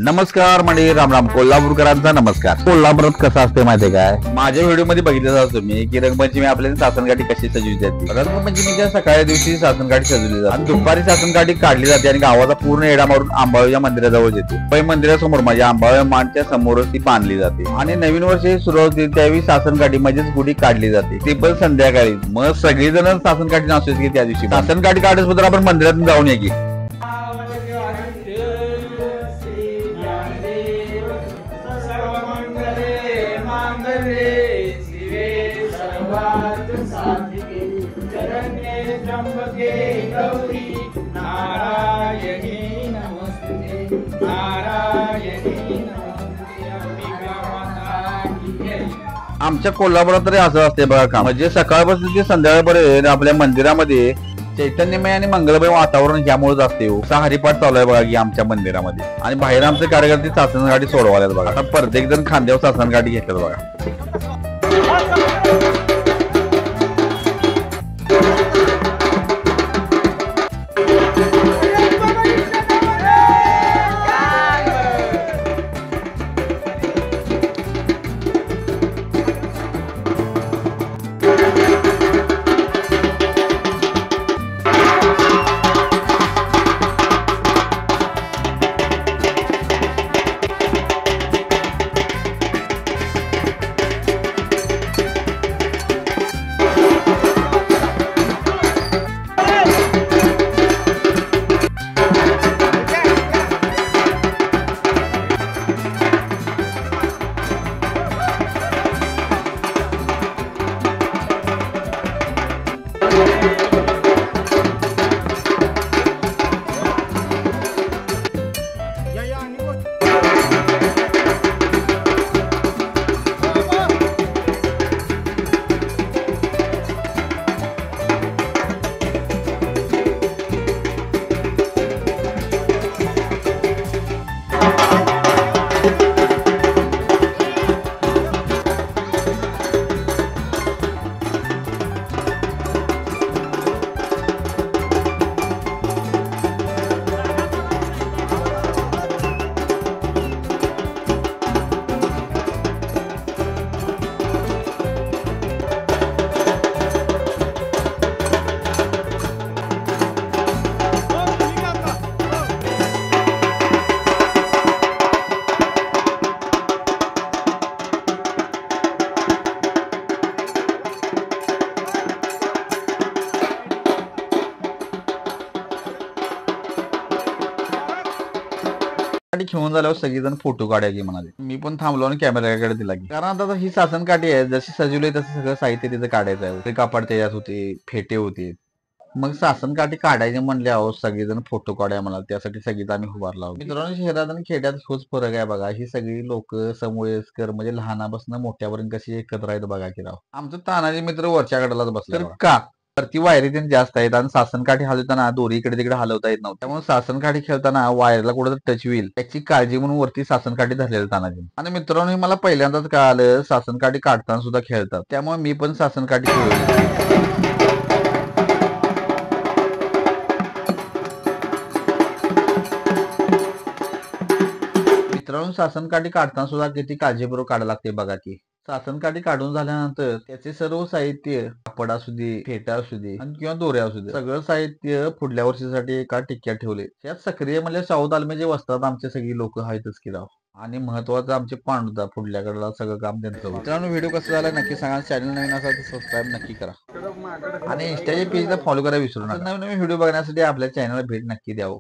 नमस्कार मंडळी, राम राम. कोल्हापूरकरांचा नमस्कार. कोल्हापुरात कसं असते माहितीये काय, माझ्या व्हिडिओ मध्ये बघितलं जात तुम्ही की रंगपंचमी आपल्याला सासनकाठी कशी सजवली जाते. रंगपंचमीच्या सकाळच्या दिवशी सासनकाठी सजवली जाते आणि दुपारी सासनकाठी काढली जाते आणि गावाचा पूर्ण एडा मारून आंबाबाईच्या मंदिराजवळ येते. पै मंदिरासमोर म्हणजे आंबाबाई मानच्या समोरच ती बांधली जाते आणि नवीन वर्ष सुरू होते त्यावेळी सासनकाठी म्हणजेच गुढी काढली जाते. ती पण संध्याकाळी. मग सगळेजण सासनकाठी नाचतात की त्या दिवशी सासनकाठी काढत आपण मंदिरातून जाऊन या की. आमच्या कोल्हापुरात तरी असं असते बघा का, म्हणजे सकाळपासून ते संध्याकाळपर्यंत आपल्या मंदिरामध्ये चैतन्यमय आणि मंगलमय वातावरण यामुळेच असते. हरिपाठ चालू आहे बघा की आमच्या मंदिरामध्ये. आणि बाहेर आमचे कार्यकर्ते सासनकाठी सोडवायला बघा. आता प्रत्येक जण खांद्यावर सासनकाठी घेतलं बघा. घेऊन झाल्यावर सगळेजण फोटो काढायला की म्हणाले. मी पण थांबलो आणि कॅमेऱ्याकडे दिला की, कारण आता ही सासनकाठी आहे जशी सजवली तसं सगळं साहित्य तिथं काढायचं आहे. ते कापड त्याच्यात होते, फेटे होते. मग सासनकाठी काढायचे म्हणले आहो सगळेजण फोटो काढाय म्हणाल. त्यासाठी सगळीच आम्ही उभारला. मित्रांनो, शहरात आणि खेड्यात खूप फरक आहे बघा. ही सगळी लोक समवयस्कर म्हणजे लहानापासून मोठ्यापर्यंत कशी एकत्र आहेत बघा की राव. आमचं तानाजी मित्र वरच्या कडेलाच बसला का वरती वायरी त्यांनी जास्त आहेत आणि सासनकाठी हलवताना दोरी इकडे तिकडे हलवता येत नव्हतं. त्यामुळे सासनकाठी खेळताना वायरला कुठं टच होईल याची काळजी म्हणून वरती सासनकाठी धरलेलं तानाजी. आणि मित्रांनो, मला पहिल्यांदाच कळालं सासनकाठी काढताना सुद्धा खेळतात. त्यामुळे मी पण सासनकाठी खेळलो. मित्रांनो, सासनकाठी काढताना सुद्धा किती काळजीपूर्वक काढायला लागते बघा की. सासनकाठी काढून झाल्यानंतर त्याचे सर्व साहित्य, कापड असू दे, फेटा असू दे किंवा दोऱ्या असू दे, सगळं साहित्य पुढल्या वर्षीसाठी एका टिक्क्यात ठेवले. यात सक्रिय म्हणजे शाहू तालमीचे वस्तात आमचे सगळी लोक आहेतच की राव. आणि महत्वाचं आमचे पांडुदा पुढल्याकडला सगळं काम त्यांचं. मित्रांनो, व्हिडिओ कसा झाला नक्की सांगा. चॅनल नवीन असेल तर सबस्क्राईब नक्की करा आणि इंस्टाच्या पेजला फॉलो करायला विसरू नका. नवीन नवीन व्हिडिओ बघण्यासाठी आपल्या चॅनलला भेट नक्की द्यावं.